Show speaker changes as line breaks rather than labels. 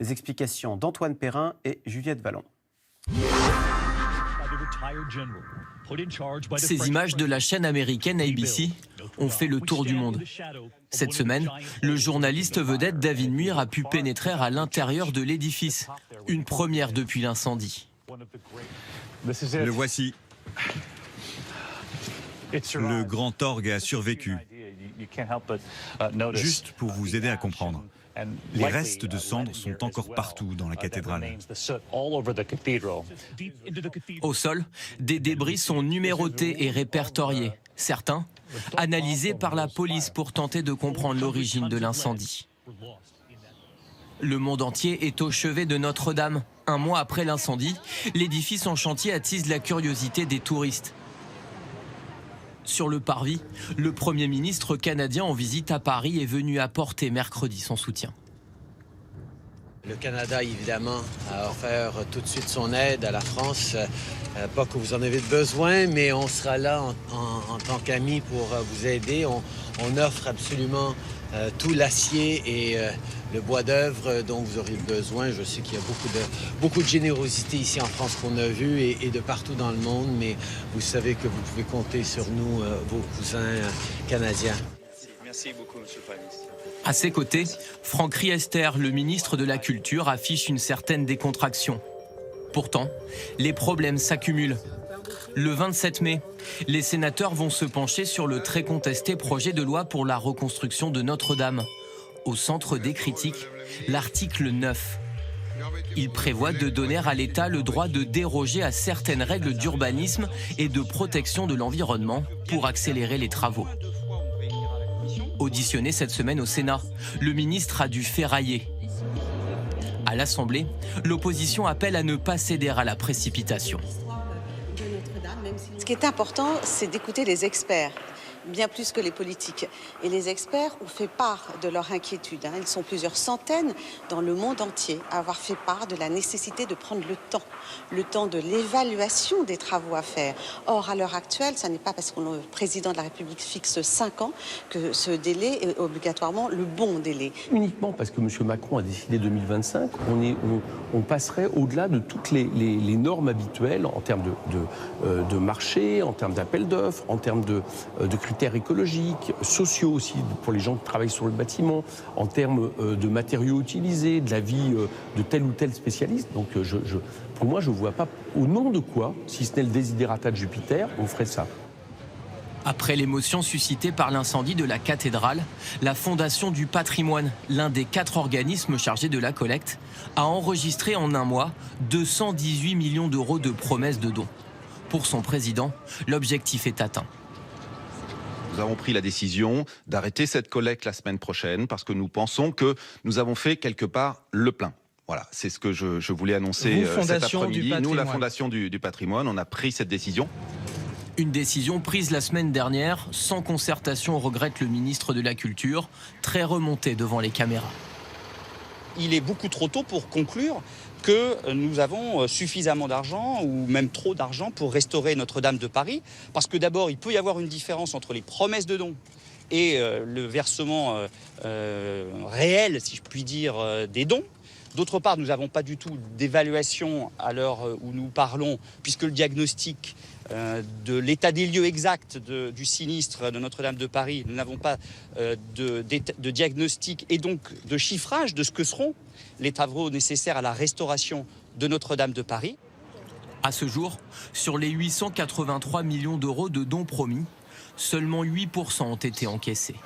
Les explications d'Antoine Perrin et Juliette Vallon.
Ces images de la chaîne américaine ABC ont fait le tour du monde. Cette semaine, le journaliste vedette David Muir a pu pénétrer à l'intérieur de l'édifice. Une première depuis l'incendie.
Le voici. Le grand orgue a survécu. Juste pour vous aider à comprendre. Les restes de cendres sont encore partout dans la cathédrale.
Au sol, des débris sont numérotés et répertoriés. Certains, analysés par la police pour tenter de comprendre l'origine de l'incendie. Le monde entier est au chevet de Notre-Dame. Un mois après l'incendie, l'édifice en chantier attise la curiosité des touristes. Sur le parvis, le Premier ministre canadien en visite à Paris est venu apporter mercredi son soutien.
Le Canada, évidemment, a offert tout de suite son aide à la France. Pas que vous en avez besoin, mais on sera là en tant qu'amis pour vous aider. On offre absolument tout l'acier et le bois d'œuvre dont vous aurez besoin. Je sais qu'il y a beaucoup de générosité ici en France qu'on a vu et de partout dans le monde, mais vous savez que vous pouvez compter sur nous, vos cousins canadiens.
Merci beaucoup, monsieur le Premier ministre.
À ses côtés, Franck Riester, le ministre de la Culture, affiche une certaine décontraction. Pourtant, les problèmes s'accumulent. Le 27 mai, les sénateurs vont se pencher sur le très contesté projet de loi pour la reconstruction de Notre-Dame. Au centre des critiques, l'article 9. Il prévoit de donner à l'État le droit de déroger à certaines règles d'urbanisme et de protection de l'environnement pour accélérer les travaux. Auditionné cette semaine au Sénat, le ministre a dû ferrailler. À l'Assemblée, l'opposition appelle à ne pas céder à la précipitation.
Ce qui est important, c'est d'écouter les experts, bien plus que les politiques. Et les experts ont fait part de leur inquiétude. Ils sont plusieurs centaines dans le monde entier à avoir fait part de la nécessité de prendre le temps de l'évaluation des travaux à faire. Or, à l'heure actuelle, ce n'est pas parce que le président de la République fixe 5 ans que ce délai est obligatoirement le bon délai.
Uniquement parce que M. Macron a décidé 2025, on passerait au-delà de toutes les normes habituelles en termes de marché, en termes d'appel d'offres, en termes de critères écologiques, sociaux aussi pour les gens qui travaillent sur le bâtiment, en termes de matériaux utilisés, de la vie de tel ou tel spécialiste. Donc pour moi, je ne vois pas au nom de quoi, si ce n'est le desiderata de Jupiter, on ferait ça.
Après l'émotion suscitée par l'incendie de la cathédrale, la Fondation du patrimoine, l'un des 4 organismes chargés de la collecte, a enregistré en un mois 218 millions d'euros de promesses de dons. Pour son président, l'objectif est atteint.
Nous avons pris la décision d'arrêter cette collecte la semaine prochaine parce que nous pensons que nous avons fait quelque part le plein. Voilà, c'est ce que je voulais annoncer cet après-midi. Nous, la Fondation du patrimoine, on a pris cette décision.
Une décision prise la semaine dernière, sans concertation, regrette le ministre de la Culture, très remonté devant les caméras.
Il est beaucoup trop tôt pour conclure que nous avons suffisamment d'argent ou même trop d'argent pour restaurer Notre-Dame de Paris. Parce que d'abord, il peut y avoir une différence entre les promesses de dons et le versement réel, si je puis dire, des dons. D'autre part, nous n'avons pas du tout d'évaluation à l'heure où nous parlons, puisque le diagnostic de l'état des lieux exact du sinistre de Notre-Dame de Paris, nous n'avons pas de diagnostic et donc de chiffrage de ce que seront les travaux nécessaires à la restauration de Notre-Dame de Paris.
À ce jour, sur les 883 millions d'euros de dons promis, seulement 8% ont été encaissés.